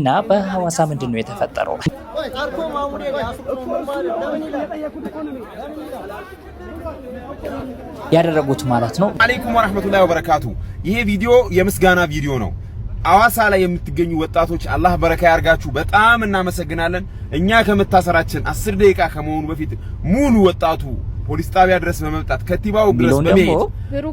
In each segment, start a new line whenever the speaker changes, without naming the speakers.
እና በሐዋሳ ምንድነው የተፈጠረው ያደረጉት ማለት ነው።
አለይኩም ወራህመቱላሂ ወበረካቱ። ይሄ ቪዲዮ የምስጋና ቪዲዮ ነው። ሐዋሳ ላይ የምትገኙ ወጣቶች አላህ በረካ ያርጋችሁ። በጣም እናመሰግናለን። እኛ ከመታሰራችን 10 ደቂቃ ከመሆኑ በፊት ሙሉ ወጣቱ ፖሊስ ጣቢያ ድረስ በመምጣት ከቲባው ድረስ በመሄድ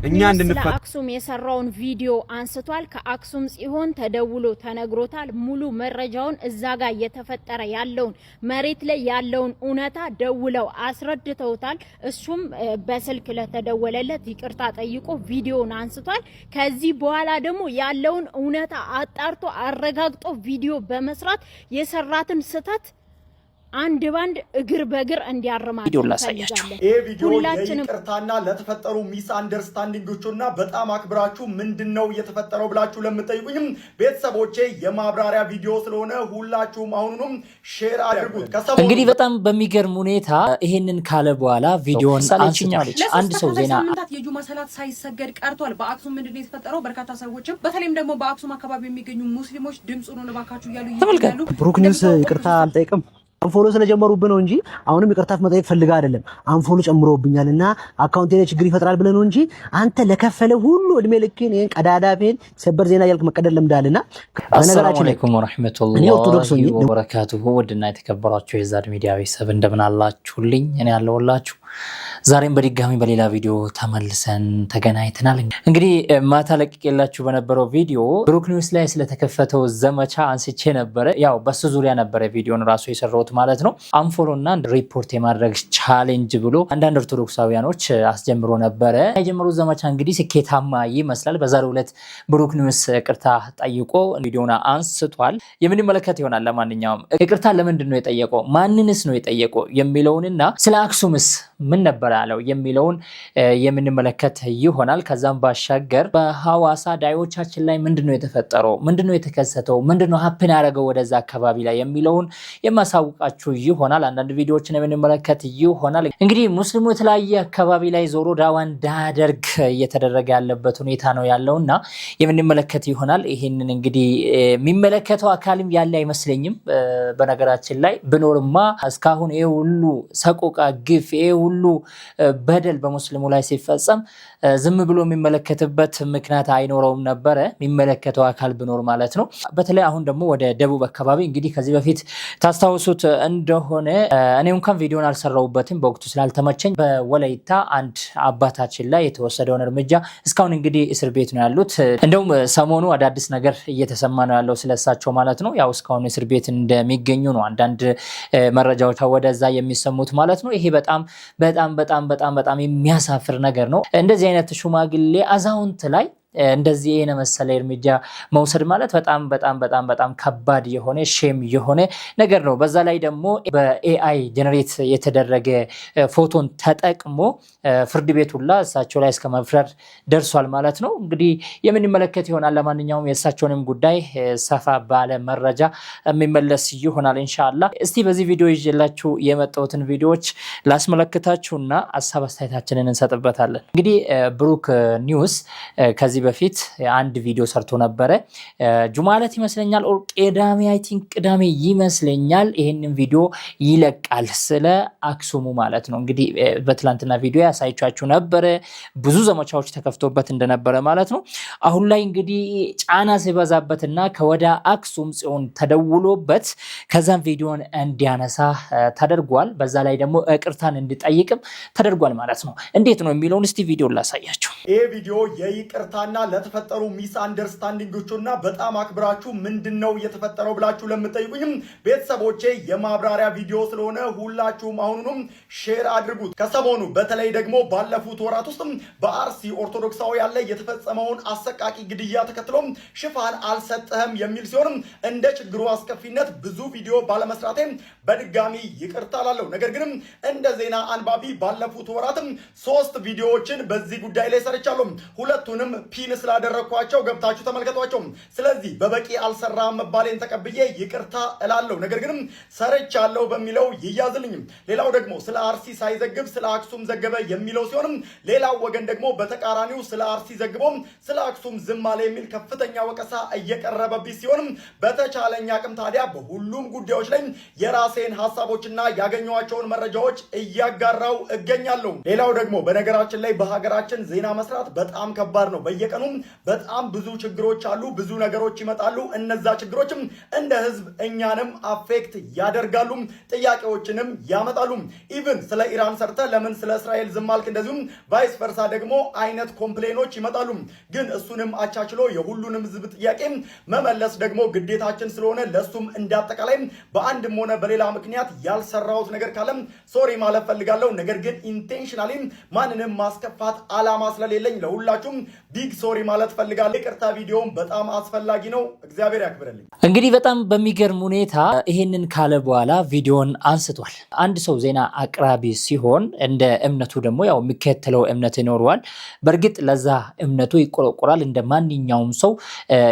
እኛ እንድንፈታ
አክሱም የሰራውን ቪዲዮ አንስቷል። ከአክሱም ጽዮን ተደውሎ ተነግሮታል። ሙሉ መረጃውን እዛ ጋር እየተፈጠረ ያለውን መሬት ላይ ያለውን ኡነታ ደውለው አስረድተውታል። እሱም በስልክ ለተደወለለት ይቅርታ ጠይቆ ቪዲዮን አንስቷል። ከዚህ በኋላ ደግሞ ያለውን ኡነታ አጣርቶ አረጋግጦ ቪዲዮ በመስራት የሰራትን ስተት አንድ ባንድ እግር በእግር እንዲያርማት
ይላሳያችሁ።
ይሄ ቪዲዮ ይቅርታና ለተፈጠሩ ሚስ አንደርስታንዲንጎችና በጣም አክብራችሁ ምንድነው እየተፈጠረው ብላችሁ ለምትጠይቁኝም ቤተሰቦቼ የማብራሪያ ቪዲዮ ስለሆነ ሁላችሁም አሁኑንም ሼር አድርጉት።
እንግዲህ በጣም በሚገርም ሁኔታ ይሄንን ካለ በኋላ ቪዲዮን አንስኛለች። አንድ ሰው ዜና
የጁማ ሰላት ሳይሰገድ ቀርቷል። በአክሱም ምንድነው የተፈጠረው? በርካታ ሰዎችም በተለይም ደግሞ በአክሱም አካባቢ የሚገኙ ሙስሊሞች ድምጽ ሆኖ ለባካችሁ እያሉ ይያሉ።
ብሩክ ኒውስ ይቅርታ አልጠይቅም አንፎሎ ስለጀመሩብን ነው እንጂ አሁንም ይቅርታፍ መጠየቅ ፈልጋ አይደለም። አንፎሎ ጨምሮብኛልና አካውንቴ ላይ ችግር ይፈጥራል ብለን ነው እንጂ አንተ ለከፈለ ሁሉ እድሜ ልክን ይሄን ቀዳዳፌን ሰበር ዜና ያልክ መቀደል ለምዳልና።
አሰላሙ አለይኩም ወራህመቱላሂ ወበረካቱሁ። ወድና የተከበራችሁ የዛድ ሚዲያ ቤተሰብ እንደምን አላችሁልኝ? እኔ ያለሁላችሁ ዛሬም በድጋሚ በሌላ ቪዲዮ ተመልሰን ተገናኝተናል። እንግዲህ ማታ ለቅቄላችሁ በነበረው ቪዲዮ ብሩክ ኒውስ ላይ ስለተከፈተው ዘመቻ አንስቼ ነበረ። ያው በሱ ዙሪያ ነበረ ቪዲዮን ራሱ የሰራሁት ማለት ነው። አንፎሎና ሪፖርት የማድረግ ቻሌንጅ ብሎ አንዳንድ ኦርቶዶክሳውያኖች አስጀምሮ ነበረ። የጀመሩት ዘመቻ እንግዲህ ስኬታማ ይመስላል። በዛሬው ዕለት ብሩክ ኒውስ ይቅርታ ጠይቆ ቪዲዮና አንስቷል። የምንመለከት ይሆናል። ለማንኛውም ይቅርታ ለምንድን ነው የጠየቀው፣ ማንንስ ነው የጠየቀው የሚለውንና ስለ አክሱምስ ምን ነበር ያለው የሚለውን የምንመለከት ይሆናል። ከዛም ባሻገር በሐዋሳ ዳዮቻችን ላይ ምንድነው የተፈጠረው፣ ምንድነው የተከሰተው፣ ምንድነው ሀፕን ያደረገው ወደዛ አካባቢ ላይ የሚለውን የማሳውቃችሁ ይሆናል። አንዳንድ ቪዲዮዎችን የምንመለከት ይሆናል። እንግዲህ ሙስሊሙ የተለያየ አካባቢ ላይ ዞሮ ዳዋ እንዳያደርግ እየተደረገ ያለበት ሁኔታ ነው ያለውና የምንመለከት ይሆናል። ይሄንን እንግዲህ የሚመለከተው አካልም ያለ አይመስለኝም። በነገራችን ላይ ብኖርማ እስካሁን ይሄ ሁሉ ሰቆቃ ግፍ ይሄ ሁሉ በደል በሙስሊሙ ላይ ሲፈጸም ዝም ብሎ የሚመለከትበት ምክንያት አይኖረውም ነበረ፣ የሚመለከተው አካል ብኖር ማለት ነው። በተለይ አሁን ደግሞ ወደ ደቡብ አካባቢ እንግዲህ ከዚህ በፊት ታስታውሱት እንደሆነ እኔ እንኳን ቪዲዮን አልሰራውበትም በወቅቱ ስላልተመቸኝ፣ በወላይታ አንድ አባታችን ላይ የተወሰደውን እርምጃ እስካሁን እንግዲህ እስር ቤት ነው ያሉት። እንደውም ሰሞኑ አዳዲስ ነገር እየተሰማ ነው ያለው ስለሳቸው ማለት ነው። ያው እስካሁን እስር ቤት እንደሚገኙ ነው አንዳንድ መረጃዎች ወደዛ የሚሰሙት ማለት ነው። ይሄ በጣም በጣም በጣም በጣም በጣም የሚያሳፍር ነገር ነው። እንደዚህ አይነት ሽማግሌ አዛውንት ላይ እንደዚህ የነ መሰለ እርምጃ መውሰድ ማለት በጣም በጣም በጣም በጣም ከባድ የሆነ ሼም የሆነ ነገር ነው። በዛ ላይ ደግሞ በኤአይ ጀነሬት የተደረገ ፎቶን ተጠቅሞ ፍርድ ቤት ሁላ እሳቸው ላይ እስከ መፍረድ ደርሷል ማለት ነው። እንግዲህ የምንመለከት ይሆናል። ለማንኛውም የእሳቸውንም ጉዳይ ሰፋ ባለ መረጃ የሚመለስ ይሆናል ኢንሻአላህ። እስቲ በዚህ ቪዲዮ ይዤላችሁ የመጣሁትን ቪዲዮዎች ላስመለክታችሁና ሀሳብ አስተያየታችንን እንሰጥበታለን። እንግዲህ ብሩክ ኒውስ ከዚህ በፊት አንድ ቪዲዮ ሰርቶ ነበረ። ጁማለት ይመስለኛል ኦር ቅዳሜ አይ ቲንክ ቅዳሜ ይመስለኛል ይሄንን ቪዲዮ ይለቃል ስለ አክሱሙ ማለት ነው። እንግዲህ በትላንትና ቪዲዮ ያሳይቻችሁ ነበረ ብዙ ዘመቻዎች ተከፍቶበት እንደነበረ ማለት ነው። አሁን ላይ እንግዲህ ጫና ሲበዛበትና ከወደ አክሱም ጽዮን ተደውሎበት ከዛም ቪዲዮን እንዲያነሳ ተደርጓል። በዛ ላይ ደግሞ ይቅርታን እንዲጠይቅም ተደርጓል ማለት ነው። እንዴት ነው የሚለውን እስቲ ቪዲዮ ላሳያችሁ።
ይሄ ቪዲዮ የይቅርታና ለተፈጠሩ ሚስ አንደርስታንዲንጎችና በጣም አክብራችሁ ምንድነው እየተፈጠረው ብላችሁ ለምትጠይቁኝም ቤተሰቦቼ የማብራሪያ ቪዲዮ ስለሆነ ሁላችሁም አሁኑንም ሼር አድርጉት። ከሰሞኑ በተለይ ደግሞ ባለፉት ወራት ውስጥ በአርሲ ኦርቶዶክሳውያን ላይ የተፈጸመውን አሰቃቂ ግድያ ተከትሎ ሽፋን አልሰጠህም የሚል ሲሆን እንደ ችግሩ አስከፊነት ብዙ ቪዲዮ ባለመስራቴ በድጋሚ ይቅርታ ላለው። ነገር ግን እንደ ዜና አንባቢ ባለፉት ወራትም 3 ቪዲዮዎችን በዚህ ጉዳይ ላይ ሰርቻለሁ። ሁለቱንም ፒን ስላደረኳቸው ገብታችሁ ተመልከቷቸው። ስለዚህ በበቂ አልሰራም መባሌን ተቀብዬ ይቅርታ እላለሁ። ነገር ግን ሰርቻለሁ በሚለው ይያዝልኝ። ሌላው ደግሞ ስለ አርሲ ሳይዘግብ ስለ አክሱም ዘገበ የሚለው ሲሆንም ሌላው ወገን ደግሞ በተቃራኒው ስለ አርሲ ዘግቦ ስለ አክሱም ዝም አለ የሚል ከፍተኛ ወቀሳ እየቀረበብኝ ሲሆንም በተቻለኝ አቅም ታዲያ በሁሉም ጉዳዮች ላይ የራሴን ሐሳቦችና ያገኘኋቸውን መረጃዎች እያጋራው እገኛለሁ። ሌላው ደግሞ በነገራችን ላይ በሀገራችን ዜና መስራት በጣም ከባድ ነው። በየቀኑ በጣም ብዙ ችግሮች አሉ፣ ብዙ ነገሮች ይመጣሉ። እነዛ ችግሮችም እንደ ህዝብ እኛንም አፌክት ያደርጋሉ፣ ጥያቄዎችንም ያመጣሉ። ኢቭን ስለ ኢራን ሰርተ ለምን ስለ እስራኤል ዝም አልክ እንደዚሁም ቫይስ ቨርሳ ደግሞ አይነት ኮምፕሌኖች ይመጣሉ። ግን እሱንም አቻችሎ የሁሉንም ህዝብ ጥያቄ መመለስ ደግሞ ግዴታችን ስለሆነ ለሱም እንዳጠቃላይ በአንድም ሆነ በሌላ ምክንያት ያልሰራሁት ነገር ካለም ሶሪ ማለት ፈልጋለሁ። ነገር ግን ኢንቴንሽናሊ ማንንም ማስከፋት አላማ ስለሌለኝ ለሁላችሁም ቢግ ሶሪ ማለት ፈልጋለሁ። ይቅርታ ቪዲዮም በጣም አስፈላጊ ነው። እግዚአብሔር ያክብረልኝ።
እንግዲህ በጣም በሚገርም ሁኔታ ይሄንን ካለ በኋላ ቪዲዮን አንስቷል። አንድ ሰው ዜና አቅራቢ ሲሆን እንደ እምነቱ ደግሞ ያው የሚከተለው እምነት ይኖረዋል። በእርግጥ ለዛ እምነቱ ይቆረቆራል፣ እንደ ማንኛውም ሰው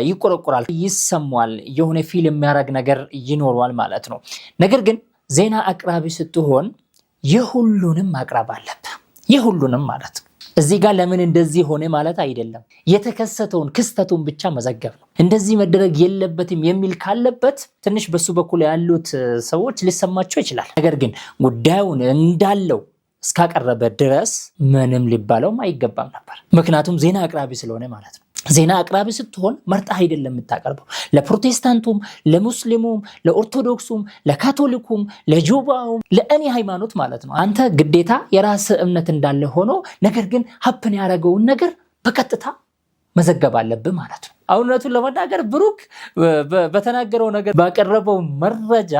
ይቆረቆራል፣ ይሰማዋል፣ የሆነ ፊልም የሚያደርግ ነገር ይኖረዋል ማለት ነው። ነገር ግን ዜና አቅራቢ ስትሆን የሁሉንም ማቅረብ አለብህ፣ የሁሉንም ማለት ነው። እዚህ ጋር ለምን እንደዚህ ሆነ ማለት አይደለም፣ የተከሰተውን ክስተቱን ብቻ መዘገብ ነው። እንደዚህ መደረግ የለበትም የሚል ካለበት ትንሽ በሱ በኩል ያሉት ሰዎች ሊሰማቸው ይችላል። ነገር ግን ጉዳዩን እንዳለው እስካቀረበ ድረስ ምንም ሊባለውም አይገባም ነበር። ምክንያቱም ዜና አቅራቢ ስለሆነ ማለት ነው። ዜና አቅራቢ ስትሆን መርጠህ አይደለም የምታቀርበው። ለፕሮቴስታንቱም፣ ለሙስሊሙም፣ ለኦርቶዶክሱም፣ ለካቶሊኩም፣ ለጆባውም፣ ለእኔ ሃይማኖት ማለት ነው። አንተ ግዴታ የራስ እምነት እንዳለ ሆኖ ነገር ግን ሀፕን ያደረገውን ነገር በቀጥታ መዘገብ አለብህ ማለት ነው። እውነቱን ለመናገር ብሩክ በተናገረው ነገር ባቀረበው መረጃ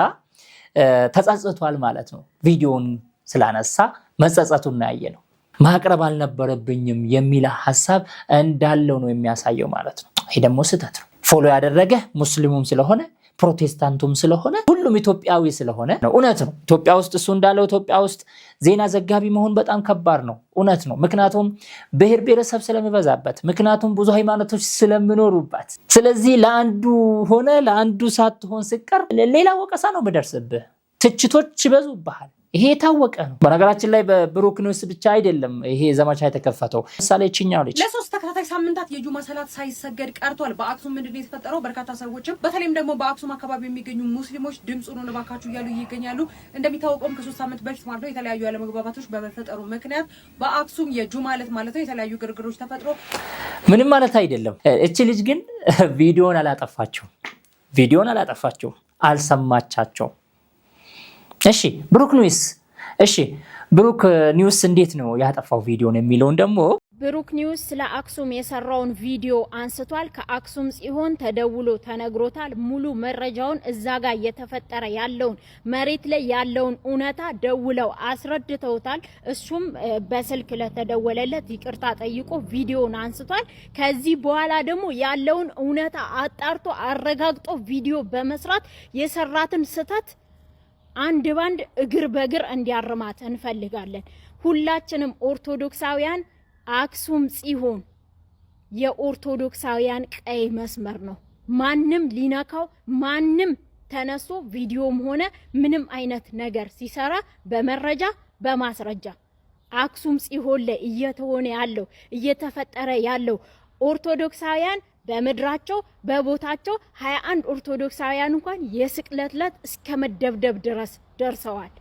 ተጸጽቷል ማለት ነው። ቪዲዮውን ስላነሳ መጸጸቱን ያየ ነው። ማቅረብ አልነበረብኝም የሚል ሐሳብ እንዳለው ነው የሚያሳየው ማለት ነው። ይሄ ደግሞ ስህተት ነው። ፎሎ ያደረገ ሙስሊሙም ስለሆነ ፕሮቴስታንቱም ስለሆነ ሁሉም ኢትዮጵያዊ ስለሆነ ነው። እውነት ነው። ኢትዮጵያ ውስጥ እሱ እንዳለው ኢትዮጵያ ውስጥ ዜና ዘጋቢ መሆን በጣም ከባድ ነው። እውነት ነው። ምክንያቱም ብሔር ብሔረሰብ ስለሚበዛበት፣ ምክንያቱም ብዙ ሃይማኖቶች ስለሚኖሩበት። ስለዚህ ለአንዱ ሆነ ለአንዱ ሳትሆን ሲቀር ሌላ ወቀሳ ነው የሚደርስብህ፣ ትችቶች ይበዙብሃል። ይሄ የታወቀ ነው። በነገራችን ላይ በብሩክ ኒውስ ብቻ አይደለም ይሄ ዘመቻ የተከፈተው። ምሳሌ ችኛው ልጅ
ለሶስት ተከታታይ ሳምንታት የጁማ ሰላት ሳይሰገድ ቀርቷል። በአክሱም ምንድነው የተፈጠረው? በርካታ ሰዎችም በተለይም ደግሞ በአክሱም አካባቢ የሚገኙ ሙስሊሞች ድምጽ ሆኖ ለባካችሁ እያሉ ይገኛሉ። እንደሚታወቀውም ከ3 ሳምንት በፊት ማለት ነው የተለያዩ ያለመግባባቶች በመፈጠሩ ምክንያት በአክሱም የጁማ ዕለት ማለት ነው የተለያዩ ግርግሮች ተፈጥሮ
ምንም ማለት አይደለም። እቺ ልጅ ግን ቪዲዮን አላጠፋቸውም፣ አልሰማቻቸውም። እሺ ብሩክ ኒውስ እንዴት ነው ያጠፋው ቪዲዮን የሚለውን ደግሞ
ብሩክ ኒውስ ስለ አክሱም የሰራውን ቪዲዮ አንስቷል። ከአክሱም ጽዮን ተደውሎ ተነግሮታል። ሙሉ መረጃውን እዛ ጋር እየተፈጠረ ያለውን መሬት ላይ ያለውን እውነታ ደውለው አስረድተውታል። እሱም በስልክ ለተደወለለት ይቅርታ ጠይቆ ቪዲዮን አንስቷል። ከዚህ በኋላ ደግሞ ያለውን እውነታ አጣርቶ አረጋግጦ ቪዲዮ በመስራት የሰራትን ስህተት አንድ ባንድ እግር በእግር እንዲያርማት እንፈልጋለን። ሁላችንም ኦርቶዶክሳውያን አክሱም ጽዮን የኦርቶዶክሳውያን ቀይ መስመር ነው። ማንም ሊነካው ማንም ተነስቶ ቪዲዮም ሆነ ምንም አይነት ነገር ሲሰራ በመረጃ በማስረጃ አክሱም ጽዮን ላይ እየተሆነ ያለው እየተፈጠረ ያለው ኦርቶዶክሳውያን በመድራቸው በቦታቸው 21 ኦርቶዶክሳውያን እንኳን የስቅለት ዕለት እስከ መደብደብ ድረስ ደርሰዋል።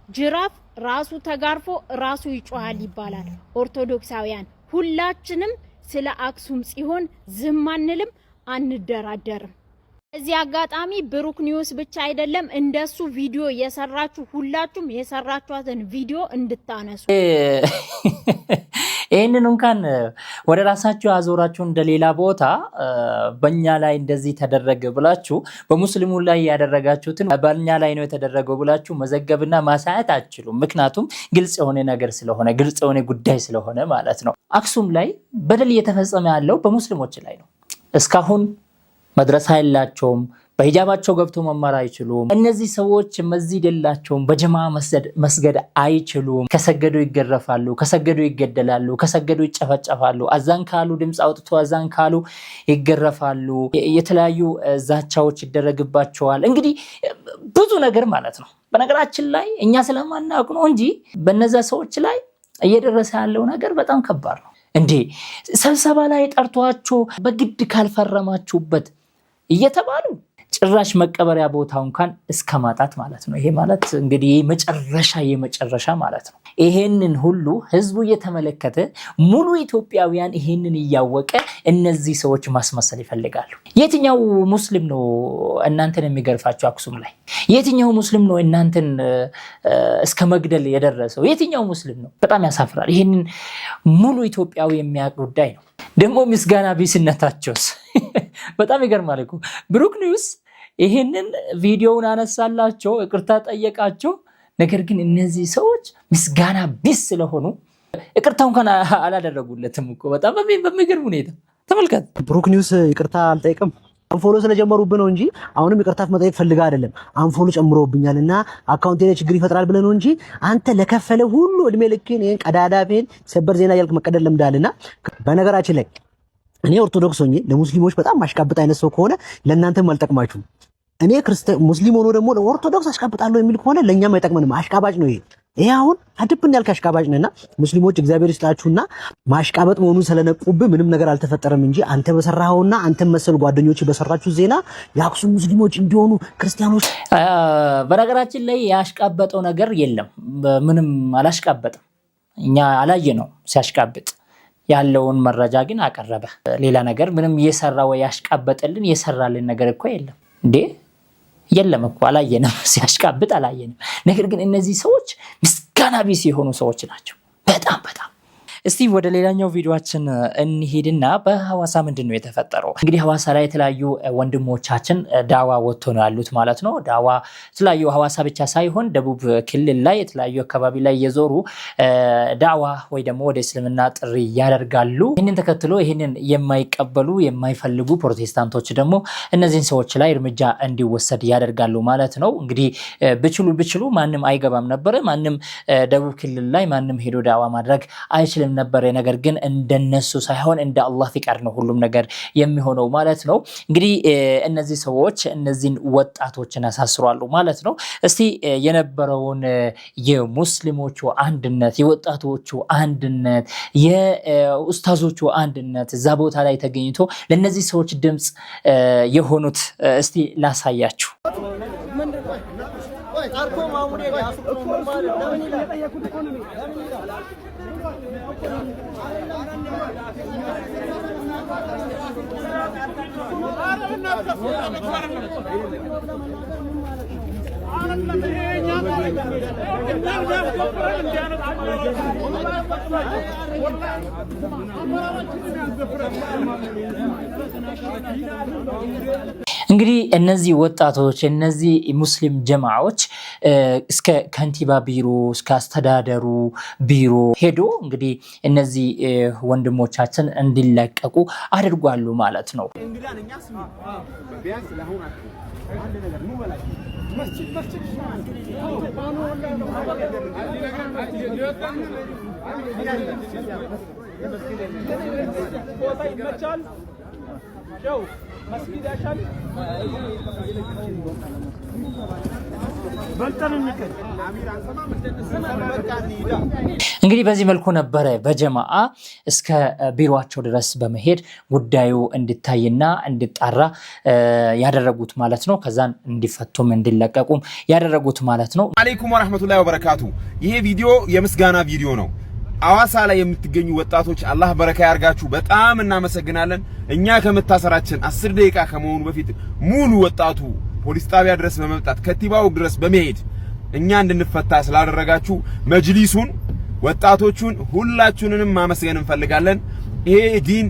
ጅራፍ ራሱ ተጋርፎ ራሱ ይጮሃል ይባላል። ኦርቶዶክሳውያን ሁላችንም ስለ አክሱም ጽዮን ዝም አንልም፣ አንደራደርም። እዚህ አጋጣሚ ብሩክ ኒውስ ብቻ አይደለም እንደሱ ቪዲዮ የሰራችሁ ሁላችሁም የሰራችኋትን ቪዲዮ እንድታነሱ ይሄንን እንኳን ወደ ራሳችሁ አዞራችሁ እንደሌላ ቦታ በእኛ ላይ እንደዚህ ተደረገ ብላችሁ በሙስሊሙ ላይ ያደረጋችሁትን በእኛ ላይ ነው የተደረገው ብላችሁ መዘገብና ማሳየት አትችሉም። ምክንያቱም ግልጽ የሆነ ነገር ስለሆነ ግልጽ የሆነ ጉዳይ ስለሆነ ማለት ነው። አክሱም ላይ በደል እየተፈጸመ ያለው በሙስሊሞች ላይ ነው። እስካሁን መድረሳ የላቸውም፣
በሂጃባቸው ገብቶ መማር አይችሉም። እነዚህ ሰዎች መስጂድ የላቸውም፣ በጀማ መስገድ አይችሉም። ከሰገዱ ይገረፋሉ፣ ከሰገዱ ይገደላሉ፣ ከሰገዱ ይጨፈጨፋሉ። አዛን ካሉ ድምፅ አውጥቶ አዛን ካሉ ይገረፋሉ። የተለያዩ ዛቻዎች ይደረግባቸዋል። እንግዲህ ብዙ ነገር ማለት ነው። በነገራችን ላይ እኛ ስለማናውቅ ነው እንጂ በነዛ ሰዎች ላይ እየደረሰ ያለው ነገር በጣም ከባድ ነው። እንዴ ስብሰባ ላይ ጠርቷቸው በግድ ካልፈረማችሁበት እየተባሉ ጭራሽ መቀበሪያ ቦታው እንኳን እስከ ማጣት ማለት ነው። ይሄ ማለት እንግዲህ የመጨረሻ ማለት ነው። ይሄንን ሁሉ ህዝቡ እየተመለከተ ሙሉ ኢትዮጵያውያን ይሄንን እያወቀ እነዚህ ሰዎች ማስመሰል ይፈልጋሉ። የትኛው ሙስሊም ነው እናንተን የሚገርፋቸው አክሱም ላይ? የትኛው ሙስሊም ነው እናንተን እስከ መግደል የደረሰው? የትኛው ሙስሊም ነው? በጣም ያሳፍራል። ይሄንን ሙሉ ኢትዮጵያዊ የሚያውቅ ጉዳይ ነው። ደግሞ ምስጋና ቢስነታቸውስ በጣም ይገርማል እኮ። ብሩክ ኒውስ ይሄንን ቪዲዮውን አነሳላቸው፣ ይቅርታ ጠየቃቸው። ነገር ግን እነዚህ ሰዎች ምስጋና ቢስ ስለሆኑ ይቅርታው እንኳን አላደረጉለትም እኮ። በጣም በሚገርም ሁኔታ ተመልከት።
ብሩክ ኒውስ ይቅርታ አልጠይቅም አንፎሎ ስለጀመሩብን ነው እንጂ አሁንም ይቅርታ መጠየቅ ፈልጋ አይደለም። አንፎሎ ጨምሮብኛልና አካውንቴ ላይ ችግር ይፈጥራል ብለን ነው እንጂ አንተ ለከፈለ ሁሉ እድሜ ልክን ይሄን ቀዳዳፌን ሰበር ዜና ያልክ መቀደል ለምዳልና። በነገራችን ላይ እኔ ኦርቶዶክስ ሆኜ ለሙስሊሞች በጣም ማሽቃበጥ አይነት ሰው ከሆነ ለእናንተም አልጠቅማችሁም። እኔ ሙስሊም ሆኖ ደግሞ ለኦርቶዶክስ አሽቃብጣለሁ የሚል ከሆነ ለኛም አይጠቅመንም። አሽቃባጭ ነው ይሄ አሁን አድብን ያልክ አሽቃባጭ ነህና ሙስሊሞች እግዚአብሔር ይስጣችሁና ማሽቃበጥ መሆኑን ስለነቁብህ ምንም ነገር አልተፈጠረም እንጂ አንተ በሰራኸውና አንተም መሰል ጓደኞች በሰራችሁ ዜና የአክሱም ሙስሊሞች እንዲሆኑ ክርስቲያኖች።
በነገራችን ላይ ያሽቃበጠው ነገር የለም። ምንም አላሽቃበጥም። እኛ አላየነው ሲያሽቃብጥ ያለውን መረጃ ግን አቀረበ። ሌላ ነገር ምንም እየሰራ ወይ ያሽቃበጠልን የሰራልን ነገር እኮ የለም እንዴ የለም እኮ አላየንም። ሲያሽቃብጥ አላየንም። ነገር ግን እነዚህ ሰዎች ምስጋና ቢስ የሆኑ ሰዎች ናቸው። በጣም እስቲ ወደ ሌላኛው ቪዲዮአችን እንሂድና በሐዋሳ ምንድነው የተፈጠረው? እንግዲህ ሐዋሳ ላይ የተለያዩ ወንድሞቻችን ዳዋ ወጥቶ ነው ያሉት ማለት ነው። ዳዋ የተለያዩ ሐዋሳ ብቻ ሳይሆን ደቡብ ክልል ላይ የተለያዩ አካባቢ ላይ የዞሩ ዳዋ ወይ ደግሞ ወደ እስልምና ጥሪ ያደርጋሉ። ይህንን ተከትሎ ይህንን የማይቀበሉ የማይፈልጉ ፕሮቴስታንቶች ደግሞ እነዚህን ሰዎች ላይ እርምጃ እንዲወሰድ ያደርጋሉ ማለት ነው። እንግዲህ ብችሉ ማንም አይገባም ነበር። ማንም ደቡብ ክልል ላይ ማንም ሄዶ ዳዋ ማድረግ አይችልም ነበር። ነገር ግን እንደነሱ ሳይሆን እንደ አላህ ፍቃድ ነው ሁሉም ነገር የሚሆነው ማለት ነው። እንግዲህ እነዚህ ሰዎች እነዚህን ወጣቶችን ያሳስራሉ ማለት ነው። እስቲ የነበረውን የሙስሊሞቹ አንድነት፣ የወጣቶቹ አንድነት፣ የኡስታዞቹ አንድነት እዛ ቦታ ላይ ተገኝቶ ለነዚህ ሰዎች ድምጽ የሆኑት እስቲ ላሳያችሁ። እንግዲህ እነዚህ ወጣቶች እነዚህ ሙስሊም ጀማዓዎች እስከ ከንቲባ ቢሮ እስከ አስተዳደሩ ቢሮ ሄዶ እንግዲህ እነዚህ ወንድሞቻችን እንዲለቀቁ አድርጓሉ ማለት ነው። እንግዲህ በዚህ መልኩ ነበረ በጀማዓ እስከ ቢሮአቸው ድረስ በመሄድ ጉዳዩ እንዲታይና እንዲጣራ ያደረጉት ማለት ነው። ከዛን እንዲፈቱም እንዲለቀቁም ያደረጉት ማለት ነው።
አለይኩም ወራህመቱላሂ ወበረካቱ። ይሄ ቪዲዮ የምስጋና ቪዲዮ ነው። አዋሳ ላይ የምትገኙ ወጣቶች አላህ በረካ ያርጋችሁ። በጣም እናመሰግናለን። እኛ ከመታሰራችን 10 ደቂቃ ከመሆኑ በፊት ሙሉ ወጣቱ ፖሊስ ጣቢያ ድረስ በመምጣት ከቲባው ድረስ በመሄድ እኛ እንድንፈታ ስላደረጋችሁ መጅሊሱን፣ ወጣቶቹን ሁላችሁንም ማመስገን እንፈልጋለን። ይሄ ዲን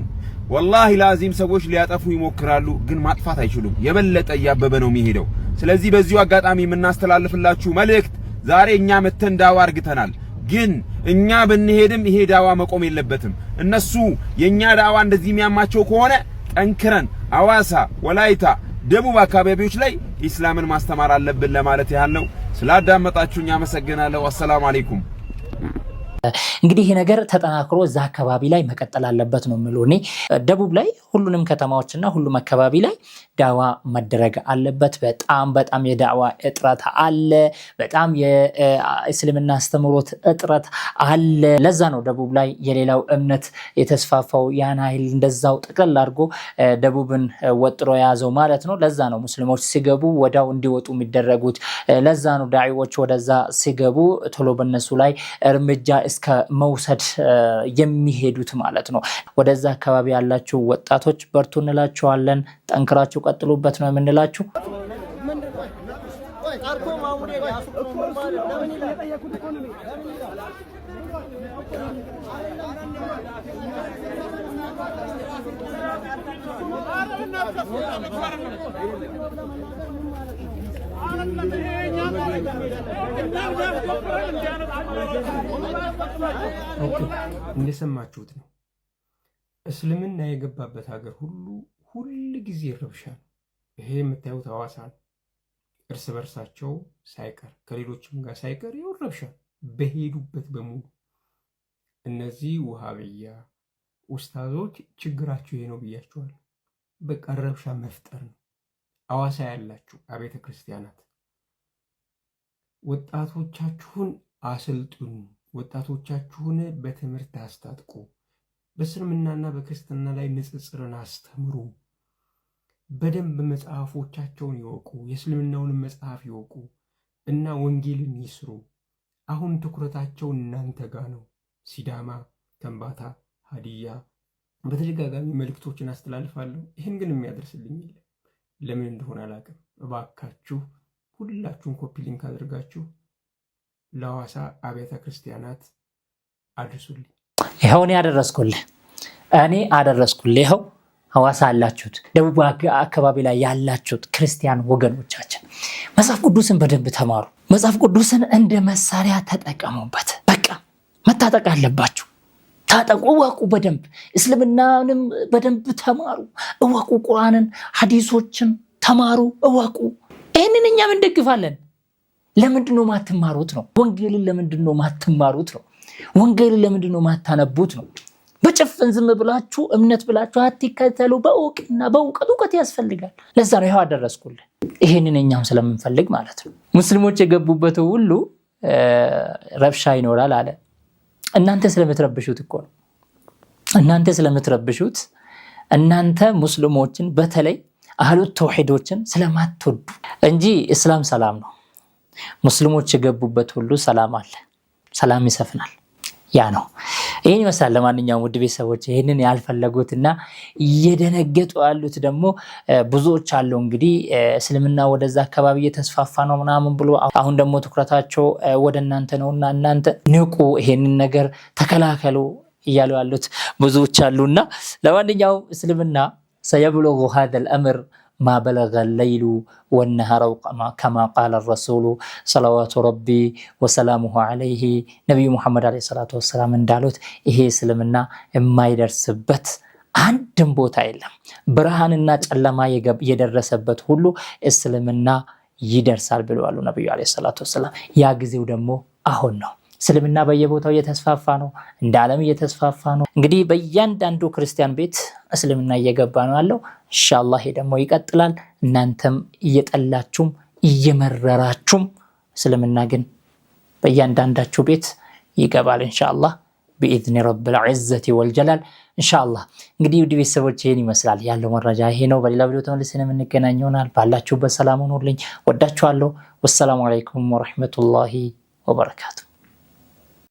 ወላሂ ላዚም ሰዎች ሊያጠፉ ይሞክራሉ፣ ግን ማጥፋት አይችሉም። የበለጠ እያበበ ነው የሚሄደው። ስለዚህ በዚሁ አጋጣሚ የምናስተላልፍላችሁ መልእክት ዛሬ እኛ መተን ዳዋ አርግተናል፣ ግን እኛ ብንሄድም ይሄ ዳዋ መቆም የለበትም። እነሱ የኛ ዳዋ እንደዚህ የሚያማቸው ከሆነ ጠንክረን አዋሳ፣ ወላይታ፣ ደቡብ አካባቢዎች ላይ ኢስላምን ማስተማር አለብን ለማለት ያህል ነው። ስላዳመጣችሁኝ አመሰግናለሁ። አሰላሙ አለይኩም።
እንግዲህ ይሄ ነገር ተጠናክሮ እዛ አካባቢ ላይ መቀጠል አለበት ነው የምለው እኔ። ደቡብ ላይ ሁሉንም ከተማዎችና ሁሉም አካባቢ ላይ ዳዋ መደረግ አለበት። በጣም የዳዋ እጥረት አለ። በጣም የእስልምና አስተምሮት እጥረት አለ። ለዛ ነው ደቡብ ላይ የሌላው እምነት የተስፋፋው ያን ኃይል እንደዛው ጥቅል አድርጎ ደቡብን ወጥሮ የያዘው ማለት ነው። ለዛ ነው ሙስሊሞች ሲገቡ ወዳው እንዲወጡ የሚደረጉት። ለዛ ነው ዳዒዎች ወደዛ ሲገቡ ቶሎ በነሱ ላይ እርምጃ እስከ መውሰድ የሚሄዱት ማለት ነው። ወደዛ አካባቢ ያላችሁ ወጣቶች በርቱ እንላችኋለን። ጠንክራችሁ ቀጥሉበት ነው የምንላችሁ።
እንደሰማችሁት ነው። እስልምና የገባበት ሀገር ሁሉ ጊዜ ረብሻ ነው። ይሄ የምታዩት ሐዋሳ ነው። እርስ በርሳቸው ሳይቀር ከሌሎችም ጋር ሳይቀር ይኸው ረብሻ በሄዱበት በሙሉ። እነዚህ ውሃብያ ኡስታዞች ችግራቸው ይሄ ነው ብያቸዋለሁ። በቃ ረብሻ መፍጠር ነው። ሐዋሳ ያላችሁ አብያተ ክርስቲያናት ወጣቶቻችሁን አሰልጥኑ፣ ወጣቶቻችሁን በትምህርት አስታጥቁ፣ በእስልምናና በክርስትና ላይ ንጽጽርን አስተምሩ፣ በደንብ መጽሐፎቻቸውን ይወቁ፣ የእስልምናውን መጽሐፍ ይወቁ እና ወንጌልን ይስሩ። አሁን ትኩረታቸው እናንተ ጋር ነው። ሲዳማ፣ ከምባታ፣ ሀዲያ በተደጋጋሚ መልእክቶችን አስተላልፋለሁ። ይህን ግን የሚያደርስልኝ የለም። ለምን እንደሆነ አላውቅም። እባካችሁ ሁላችሁም ኮፒ ሊንክ አድርጋችሁ ለሐዋሳ አብያተ ክርስቲያናት አድርሱልኝ።
ይኸው እኔ አደረስኩልህ። ይኸው ሐዋሳ ያላችሁት ደቡብ አካባቢ ላይ ያላችሁት ክርስቲያን ወገኖቻችን መጽሐፍ ቅዱስን በደንብ ተማሩ። መጽሐፍ ቅዱስን እንደ መሳሪያ ተጠቀሙበት። በቃ መታጠቅ አለባችሁ። ታጠቁ፣ እወቁ። በደንብ እስልምናንም በደንብ ተማሩ፣ እወቁ። ቁርአንን፣ ሐዲሶችን ተማሩ፣ እወቁ። ይህንን እኛም እንደግፋለን። ለምንድን ነው ማትማሩት ነው? ወንጌልን ለምንድን ነው ማትማሩት ነው? ወንጌልን ለምንድን ነው ማታነቡት ነው? በጭፍን ዝም ብላችሁ እምነት ብላችሁ አትከተሉ። በእውቅና በእውቀት እውቀት ያስፈልጋል። ለዛ ነው ይኸው አደረስኩልህ። ይህንን እኛም ስለምንፈልግ ማለት ነው። ሙስሊሞች የገቡበት ሁሉ ረብሻ ይኖራል አለ። እናንተ ስለምትረብሹት እኮ ነው። እናንተ ስለምትረብሹት፣ እናንተ ሙስሊሞችን በተለይ አህሉት ተውሂዶችን ስለማትወዱ እንጂ እስላም ሰላም ነው። ሙስሊሞች የገቡበት ሁሉ ሰላም አለ፣ ሰላም ይሰፍናል። ያ ነው። ይህን ይመስላል። ለማንኛውም ውድ ቤተሰቦች ይህንን ያልፈለጉትና እየደነገጡ ያሉት ደግሞ ብዙዎች አሉ። እንግዲህ እስልምና ወደዛ አካባቢ እየተስፋፋ ነው ምናምን ብሎ አሁን ደግሞ ትኩረታቸው ወደ እናንተ ነውና እናንተ ንቁ፣ ይሄንን ነገር ተከላከሉ እያሉ ያሉት ብዙዎች አሉና ለማንኛውም እስልምና ሰየብሉጉ ሀዘል አምር ማ በለገ ለይሉ ወነሃረው ከማ ቃለ ረሱሉ ሰለዋቱ ረቢ ወሰላሙሁ ዐለይሂ ነቢዩ ሙሐመድ ዐለይሂ ሰላቱ ወሰላም እንዳሉት ይሄ እስልምና የማይደርስበት አንድም ቦታ የለም። ብርሃንና ጨለማ የደረሰበት ሁሉ እስልምና ይደርሳል ብለዋል ነቢዩ ዐለይሂ ሰላቱ ወሰላም። ያ ጊዜው ደግሞ አሁን ነው። እስልምና በየቦታው እየተስፋፋ ነው፣ እንደ ዓለም እየተስፋፋ ነው። እንግዲህ በእያንዳንዱ ክርስቲያን ቤት እስልምና እየገባ ነው ያለው። ኢንሻአላህ ይሄ ደግሞ ይቀጥላል። እናንተም እየጠላችሁም እየመረራችሁም እስልምና ግን በእያንዳንዳችሁ ቤት ይገባል ኢንሻአላህ بإذن رب العزة والجلال إن شاء الله እንግዲህ ውድ ቤተሰቦች ይሄን ይመስላል ያለው መረጃ ይሄ ነው። በሌላ ቪዲዮ ተመልሰን የምንገናኝ ይሆናል። ባላችሁበት ሰላም ሁኑልኝ። ወዳችኋለሁ። ወሰላሙ አለይኩም ወራህመቱላሂ ወበረካቱ።